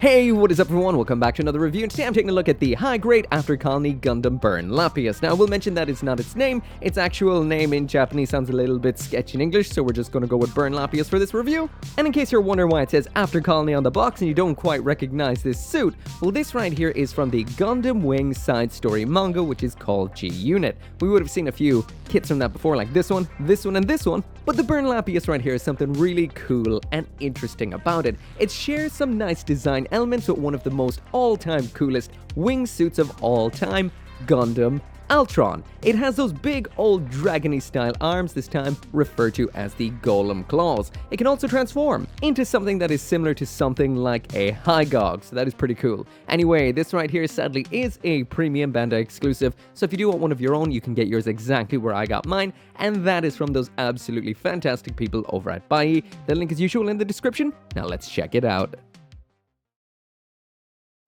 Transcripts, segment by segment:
Hey, what is up everyone? Welcome back to another review, and today I'm taking a look at the high-grade After Colony Gundam Burn Lapius. Now, I will mention that it's not its name. Its actual name in Japanese sounds a little bit sketchy in English, so we're just going to go with Burn Lapius for this review. And in case you're wondering why it says After Colony on the box and you don't quite recognize this suit, well, this right here is from the Gundam Wing side story manga, which is called G-Unit. We would have seen a few kits from that before, like this one, and this one, but the Burn Lapius right here is something really cool and interesting about it. It shares some nice design elements with one of the most all-time coolest wingsuits of all time, Gundam Altron. It has those big old dragony style arms, this time referred to as the golem claws. It can also transform into something that is similar to something like a Hygog, so that is pretty cool. Anyway, this right here sadly is a premium Bandai exclusive, so if you do want one of your own, you can get yours exactly where I got mine, and that is from those absolutely fantastic people over at Bai. The link is usual in the description. Now let's check it out.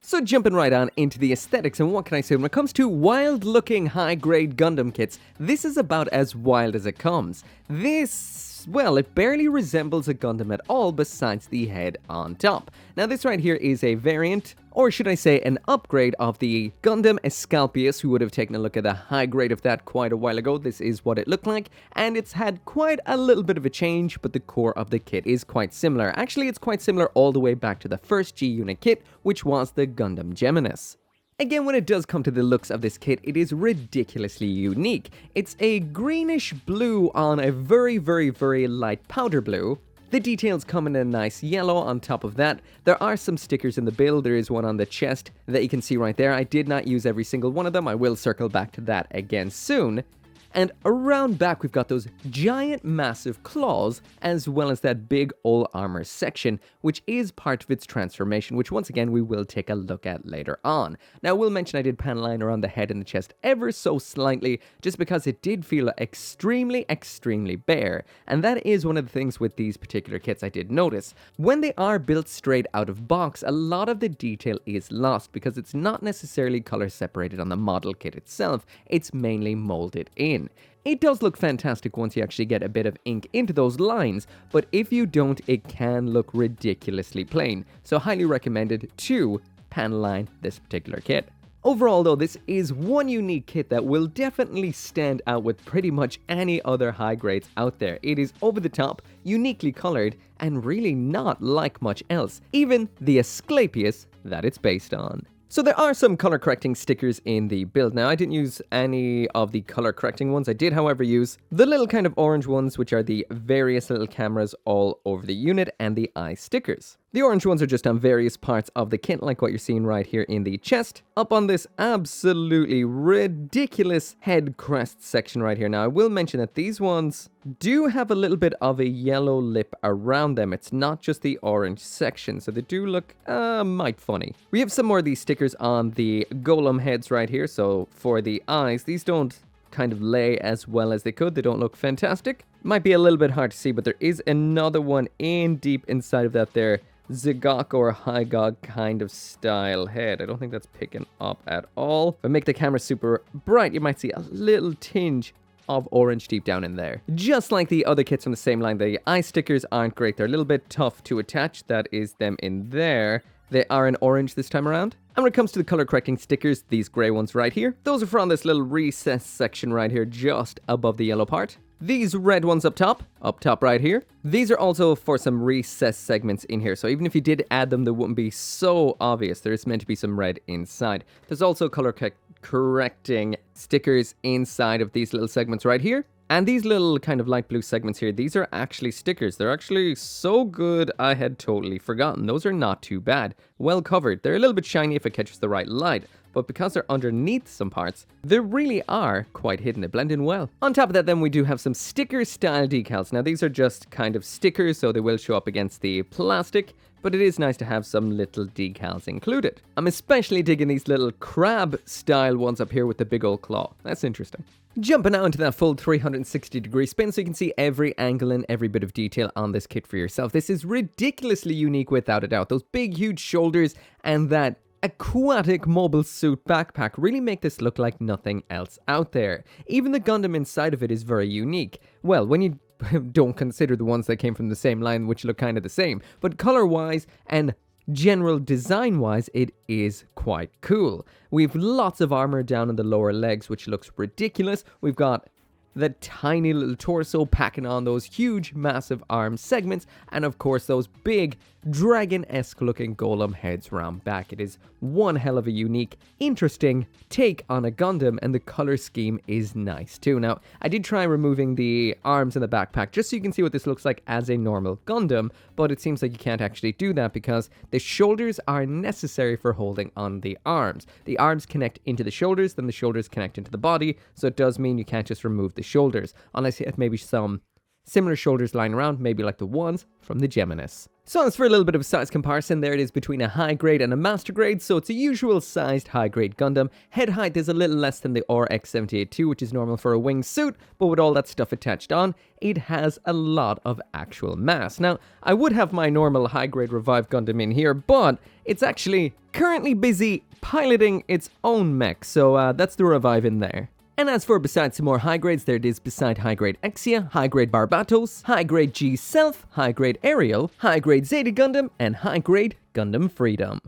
So jumping right on into the aesthetics, and what can I say when it comes to wild-looking high-grade Gundam kits, this is about as wild as it comes. This, well, it barely resembles a Gundam at all besides the head on top. Now this right here is a variant, or should I say an upgrade of the Gundam Asclepius. Who would have taken a look at the high grade of that quite a while ago. This is what it looked like, and it's had quite a little bit of a change, but the core of the kit is quite similar. Actually, it's quite similar all the way back to the first G-Unit kit, which was the Gundam Geminis. Again, when it does come to the looks of this kit, it is ridiculously unique. It's a greenish blue on a very light powder blue. The details come in a nice yellow on top of that. There are some stickers in the build. There is one on the chest that you can see right there. I did not use every single one of them. I will circle back to that again soon. And around back, we've got those giant, massive claws, as well as that big old armor section, which is part of its transformation, which once again, we will take a look at later on. Now, I will mention I did pan line around the head and the chest ever so slightly, just because it did feel extremely bare. And that is one of the things with these particular kits I did notice. When they are built straight out of box, a lot of the detail is lost because it's not necessarily color separated on the model kit itself. It's mainly molded in. It does look fantastic once you actually get a bit of ink into those lines, but if you don't, it can look ridiculously plain. So highly recommended to pan line this particular kit. Overall though, this is one unique kit that will definitely stand out with pretty much any other high grades out there. It is over the top, uniquely colored, and really not like much else, even the Asclepius that it's based on. So there are some color correcting stickers in the build. Now, I didn't use any of the color correcting ones. I did, however, use the little kind of orange ones, which are the various little cameras all over the unit, and the eye stickers. The orange ones are just on various parts of the kit, like what you're seeing right here in the chest, up on this absolutely ridiculous head crest section right here. Now, I will mention that these ones do have a little bit of a yellow lip around them. It's not just the orange section, so they do look might funny. We have some more of these stickers on the golem heads right here. So for the eyes, these don't kind of lay as well as they could. They don't look fantastic. Might be a little bit hard to see, but there is another one in deep inside of that there. Zigok or Hygog kind of style head. I don't think that's picking up at all. If I make the camera super bright, you might see a little tinge of orange deep down in there. Just like the other kits from the same line, the eye stickers aren't great. They're a little bit tough to attach. That is them in there. They are in orange this time around. And when it comes to the color correcting stickers, these gray ones right here, those are from this little recess section right here, just above the yellow part. These red ones up top right here. These are also for some recess segments in here. So even if you did add them, they wouldn't be so obvious. There is meant to be some red inside. There's also color correcting stickers inside of these little segments right here. And these little kind of light blue segments here, these are actually stickers. They're actually so good, I had totally forgotten. Those are not too bad. Well covered. They're a little bit shiny if it catches the right light, but because they're underneath some parts, they really are quite hidden. They blend in well. On top of that, then we do have some sticker style decals. Now these are just kind of stickers, so they will show up against the plastic, but it is nice to have some little decals included. I'm especially digging these little crab style ones up here with the big old claw. That's interesting. Jumping out into that full 360-degree spin so you can see every angle and every bit of detail on this kit for yourself. This is ridiculously unique without a doubt. Those big, huge shoulders and that aquatic mobile suit backpack really make this look like nothing else out there. Even the Gundam inside of it is very unique. Well, when you don't consider the ones that came from the same line, which look kind of the same, but color-wise and general design-wise, it is quite cool. We've lots of armor down in the lower legs, which looks ridiculous. We've got the tiny little torso packing on those huge, massive arm segments, and of course those big, dragon-esque looking golem heads round back. It is one hell of a unique, interesting take on a Gundam, and the color scheme is nice too. Now, I did try removing the arms in the backpack just so you can see what this looks like as a normal Gundam, but it seems like you can't actually do that because the shoulders are necessary for holding on the arms. The arms connect into the shoulders, then the shoulders connect into the body, so it does mean you can't just remove the shoulders, unless you have maybe some similar shoulders lying around, maybe like the ones from the Geminis. So as for a little bit of a size comparison, there it is between a high grade and a master grade, so it's a usual sized high grade Gundam. Head height is a little less than the RX-78-2, which is normal for a wing suit, but with all that stuff attached on, it has a lot of actual mass. Now, I would have my normal high grade Revive Gundam in here, but it's actually currently busy piloting its own mech, so that's the Revive in there. And as for besides some more high grades, there it is beside high grade Exia, high grade Barbatos, high grade G Self, high grade Ariel, high grade Zeta Gundam, and high grade Gundam Freedom.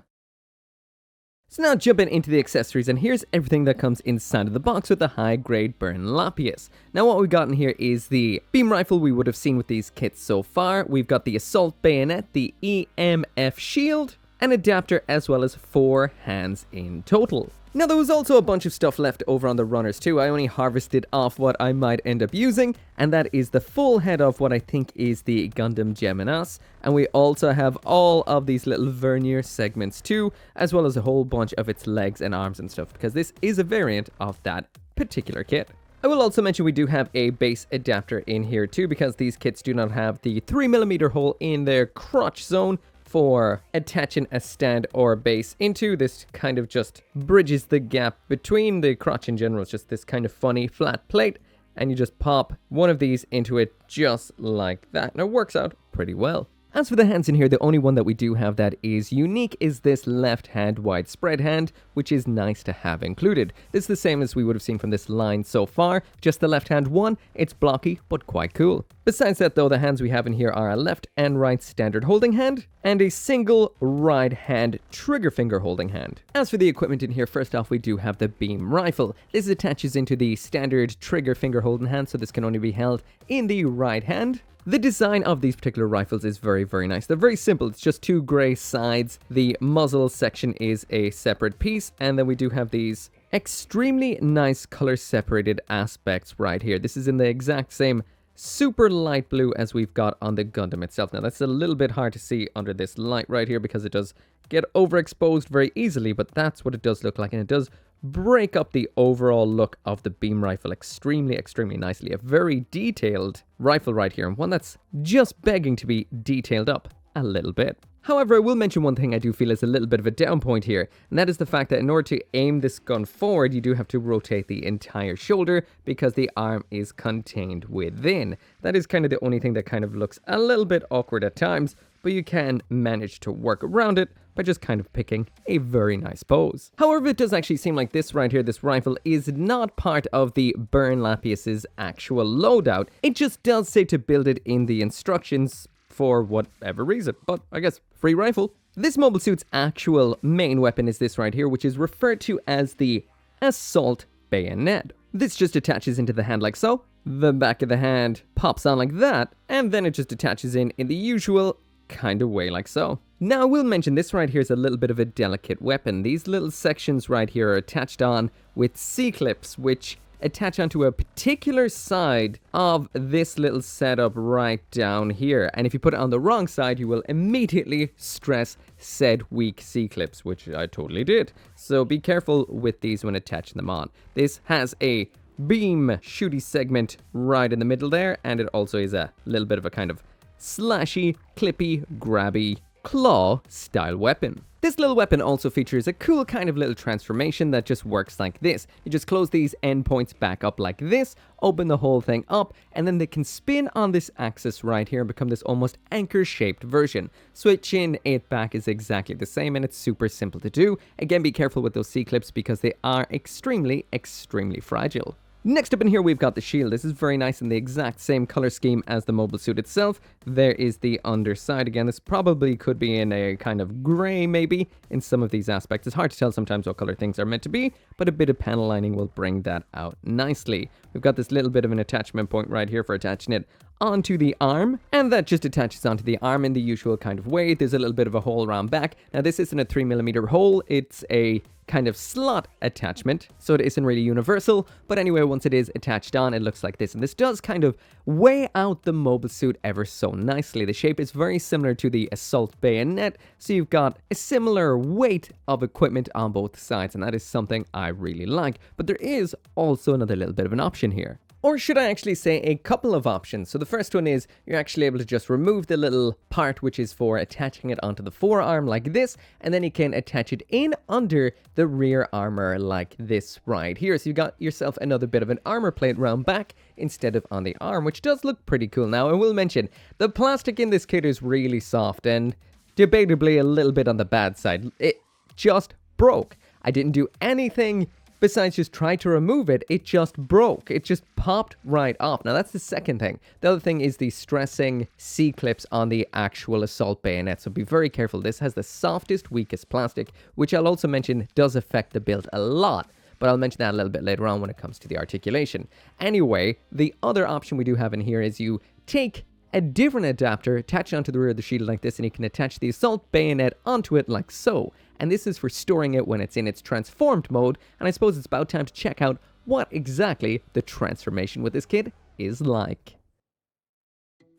So now jumping into the accessories, and here's everything that comes inside of the box with the high grade Burn Lapius. Now what we've got in here is the beam rifle we would have seen with these kits so far. We've got the assault bayonet, the EMF shield, an adapter, as well as 4 hands in total. Now there was also a bunch of stuff left over on the runners too. I only harvested off what I might end up using, and that is the full head of what I think is the Gundam Geminis, and we also have all of these little vernier segments too, as well as a whole bunch of its legs and arms and stuff, because this is a variant of that particular kit. I will also mention we do have a base adapter in here too, because these kits do not have the 3mm hole in their crotch zone for attaching a stand or base into. This kind of just bridges the gap between the crotch in general. It's just this kind of funny flat plate, and you just pop one of these into it just like that, and it works out pretty well. As for the hands in here, the only one that we do have that is unique is this left hand widespread hand, which is nice to have included. This is the same as we would have seen from this line so far, just the left hand one. It's blocky, but quite cool. Besides that though, the hands we have in here are a left and right standard holding hand, and a single right hand trigger finger holding hand. As for the equipment in here, first off we do have the beam rifle. This attaches into the standard trigger finger holding hand, so this can only be held in the right hand. The design of these particular rifles is very, very nice. They're very simple. It's just 2 gray sides. The muzzle section is a separate piece, and then we do have these extremely nice color separated aspects right here. This is in the exact same super light blue as we've got on the Gundam itself. Now that's a little bit hard to see under this light right here because it does get overexposed very easily, but that's what it does look like, and it does break up the overall look of the beam rifle extremely, extremely nicely. A very detailed rifle right here, and one that's just begging to be detailed up a little bit. However, I will mention one thing I do feel is a little bit of a down point here, and that is the fact that in order to aim this gun forward, you do have to rotate the entire shoulder because the arm is contained within. That is kind of the only thing that kind of looks a little bit awkward at times, but you can manage to work around it by just kind of picking a very nice pose. However, it does actually seem like this right here, this rifle, is not part of the Burn Lapius's actual loadout. It just does say to build it in the instructions for whatever reason, but I guess free rifle. This mobile suit's actual main weapon is this right here, which is referred to as the assault bayonet. This just attaches into the hand like so. The back of the hand pops on like that, and then it just attaches in the usual kind of way like so. Now I will mention this right here is a little bit of a delicate weapon. These little sections right here are attached on with C-clips, which attach onto a particular side of this little setup right down here. And if you put it on the wrong side, you will immediately stress said weak C-clips, which I totally did. So be careful with these when attaching them on. This has a beam shooty segment right in the middle there, and it also is a little bit of a kind of slashy, clippy, grabby, claw style weapon. This little weapon also features a cool kind of little transformation that just works like this. You just close these endpoints back up like this, open the whole thing up, and then they can spin on this axis right here and become this almost anchor-shaped version. Switching it back is exactly the same, and it's super simple to do. Again, be careful with those C-clips because they are extremely, extremely fragile. Next up in here, we've got the shield. This is very nice in the exact same color scheme as the mobile suit itself. There is the underside. Again, this probably could be in a kind of gray, maybe, in some of these aspects. It's hard to tell sometimes what color things are meant to be, but a bit of panel lining will bring that out nicely. We've got this little bit of an attachment point right here for attaching it onto the arm, and that just attaches onto the arm in the usual kind of way. There's a little bit of a hole around back. Now, this isn't a 3mm hole. It's a kind of slot attachment, so it isn't really universal, but anyway, once it is attached on, it looks like this, and this does kind of weigh out the mobile suit ever so nicely. The shape is very similar to the assault bayonet, so you've got a similar weight of equipment on both sides, and that is something I really like. But there is also another little bit of an option here. Or should I actually say a couple of options. So the first one is you're actually able to just remove the little part which is for attaching it onto the forearm like this, and then you can attach it in under the rear armor like this right here. So you got yourself another bit of an armor plate round back instead of on the arm, which does look pretty cool. Now, I will mention, the plastic in this kit is really soft and debatably a little bit on the bad side. It just broke. I didn't do anything besides just try to remove it. It just broke. It just popped right off. Now, that's the second thing. The other thing is the stressing C-clips on the actual assault bayonet. So be very careful. This has the softest, weakest plastic, which I'll also mention does affect the build a lot. But I'll mention that a little bit later on when it comes to the articulation. Anyway, the other option we do have in here is you take a different adapter, attach it onto the rear of the shield like this, and you can attach the assault bayonet onto it like so. And this is for storing it when it's in its transformed mode, and I suppose it's about time to check out what exactly the transformation with this kit is like.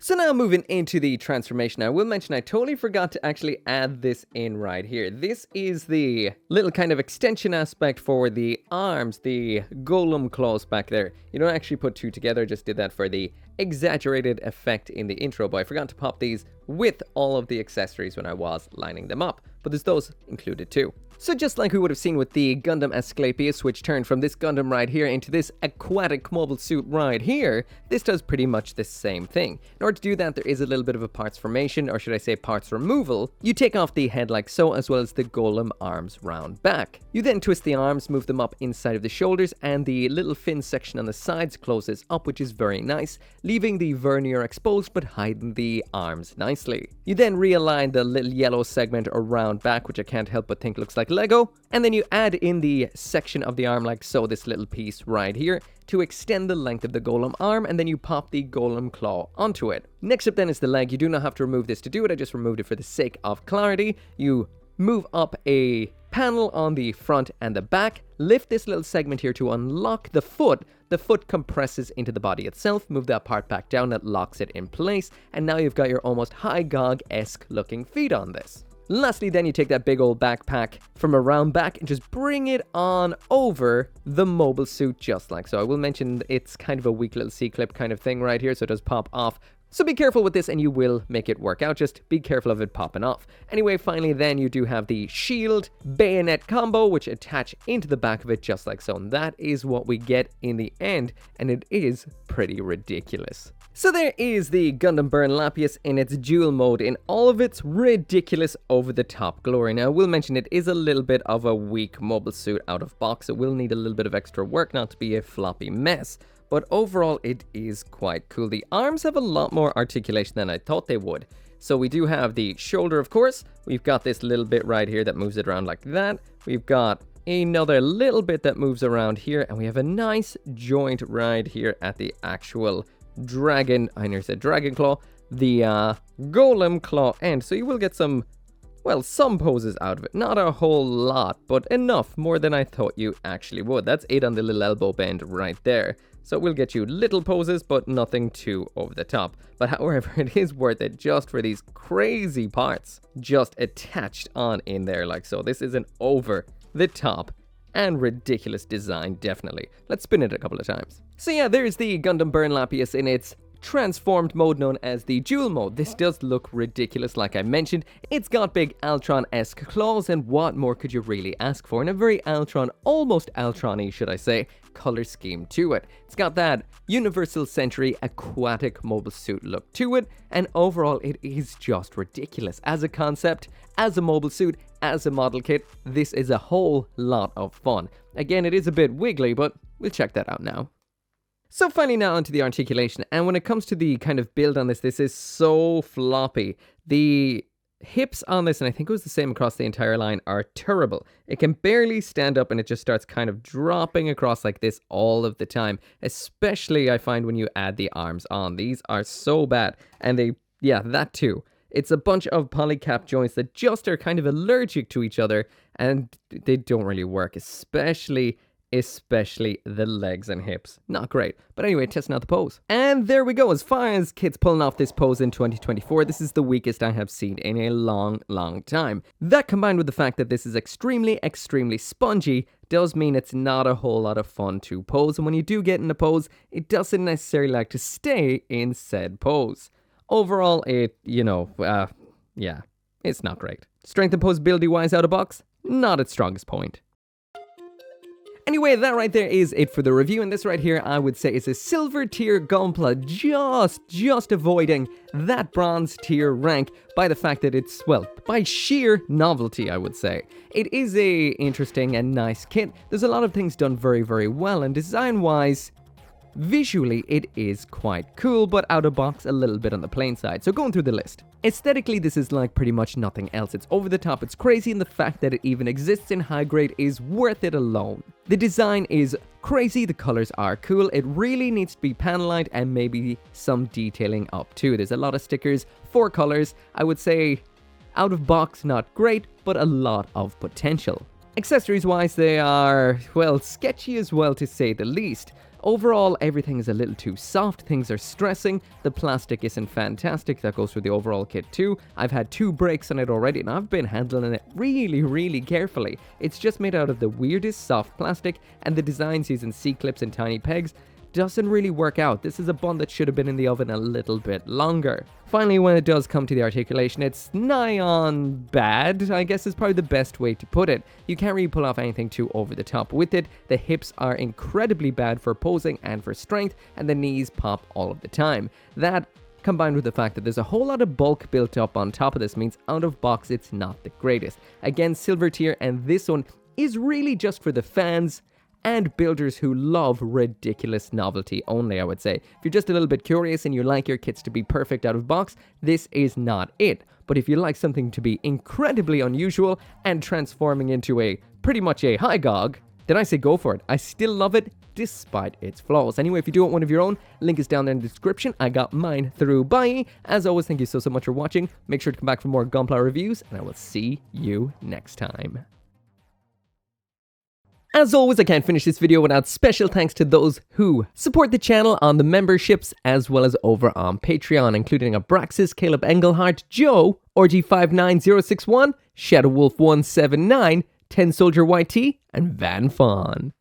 So now moving into the transformation, I will mention I totally forgot to actually add this in right here. This is the little kind of extension aspect for the arms, the golem claws back there. You don't actually put two together, just did that for the exaggerated effect in the intro, but I forgot to pop these with all of the accessories when I was lining them up, but there's those included too. So just like we would have seen with the Gundam Lapius, which turned from this Gundam right here into this aquatic mobile suit right here, this does pretty much the same thing. In order to do that, there is a little bit of a parts formation, or should I say parts removal. You take off the head like so, as well as the golem arms round back. You then twist the arms, move them up inside of the shoulders, and the little fin section on the sides closes up, which is very nice, leaving the vernier exposed but hiding the arms nicely. You then realign the little yellow segment around back, which I can't help but think looks like Lego, and then you add in the section of the arm like so, this little piece right here, to extend the length of the golem arm, and then you pop the golem claw onto it. Next up then is the leg. You do not have to remove this to do it, I just removed it for the sake of clarity. You move up a panel on the front and the back, lift this little segment here to unlock the foot. The foot compresses into the body itself, move that part back down, that locks it in place, and now you've got your almost high gog-esque looking feet on this. Lastly, then you take that big old backpack from around back and just bring it on over the mobile suit just like so. I will mention it's kind of a weak little C-clip kind of thing right here, so it does pop off. So be careful with this and you will make it work out. Just be careful of it popping off. Anyway, finally then you do have the shield bayonet combo, which attach into the back of it just like so. And that is what we get in the end, and it is pretty ridiculous. So there is the Gundam Burn Lapius in its dual mode in all of its ridiculous over-the-top glory. Now, I will mention it is a little bit of a weak mobile suit out of box. It will need a little bit of extra work not to be a floppy mess. But overall, it is quite cool. The arms have a lot more articulation than I thought they would. So we do have the shoulder, of course. We've got this little bit right here that moves it around like that. We've got another little bit that moves around here. And we have a nice joint right here at the actual dragon, I nearly said dragon claw, the golem claw end. So you will get some, well, some poses out of it. Not a whole lot, but enough, more than I thought you actually would. That's it on the little elbow bend right there. So it will get you little poses, but nothing too over the top. But however, it is worth it just for these crazy parts just attached on in there like so. This is an over the top and ridiculous design, definitely. Let's spin it a couple of times. So yeah, there's the Gundam Burn Lapius in its transformed mode known as the dual mode. This does look ridiculous, like I mentioned. It's got big Altron-esque claws, and what more could you really ask for in a very Altron, almost Altron-y, should I say, color scheme to it. It's got that Universal Century aquatic mobile suit look to it, and overall it is just ridiculous. As a concept, as a mobile suit, as a model kit, this is a whole lot of fun. Again, it is a bit wiggly, but we'll check that out now. So finally now onto the articulation, and when it comes to the kind of build on this, this is so floppy. The hips on this, and I think it was the same across the entire line, are terrible. It can barely stand up and it just starts kind of dropping across like this all of the time. Especially I find when you add the arms on. These are so bad. And yeah, that too. It's a bunch of polycap joints that just are kind of allergic to each other and they don't really work, especially the legs and hips. Not great. But anyway, testing out the pose. And there we go. As far as kids pulling off this pose in 2024, this is the weakest I have seen in a long time. That combined with the fact that this is extremely spongy does mean it's not a whole lot of fun to pose. And when you do get in a pose, it doesn't necessarily like to stay in said pose. Overall, yeah, it's not great. Strength and posability wise out of box, not its strongest point. Anyway, that right there is it for the review, and this right here I would say is a silver tier gunpla, just avoiding that bronze tier rank by the fact that it's, well, by sheer novelty, I would say. It is a interesting and nice kit. There's a lot of things done very well, and design-wise, visually, it is quite cool, but out of box a little bit on the plain side. So going through the list. Aesthetically, this is like pretty much nothing else. It's over the top, it's crazy, and the fact that it even exists in high grade is worth it alone. The design is crazy, the colors are cool, it really needs to be panelized and maybe some detailing up too. There's a lot of stickers, 4 colors. I would say out of box, not great, but a lot of potential. Accessories wise, they are, well, sketchy as well to say the least. Overall, everything is a little too soft, things are stressing, the plastic isn't fantastic, that goes through the overall kit too. I've had 2 breaks on it already and I've been handling it really carefully. It's just made out of the weirdest soft plastic, and the designs using C-clips and tiny pegs doesn't really work out. This is a bun that should have been in the oven a little bit longer. Finally, when it does come to the articulation, it's nigh on bad, I guess is probably the best way to put it. You can't really pull off anything too over the top with it. The hips are incredibly bad for posing and for strength, and the knees pop all of the time. That, combined with the fact that there's a whole lot of bulk built up on top of this, means out of box it's not the greatest. Again, silver tier, and this one is really just for the fans and builders who love ridiculous novelty only, I would say. If you're just a little bit curious and you like your kits to be perfect out of box, this is not it. But if you like something to be incredibly unusual and transforming into a pretty much a high gog, then I say go for it. I still love it despite its flaws. Anyway, if you do want one of your own, link is down there in the description. I got mine through Buy. As always, thank you so much for watching. Make sure to come back for more Gunpla reviews, and I will see you next time. As always, I can't finish this video without special thanks to those who support the channel on the memberships as well as over on Patreon, including Abraxas, Caleb Engelhart, Joe, RG59061, Shadow Wolf 179, 10 Soldier YT, and Van Fawn.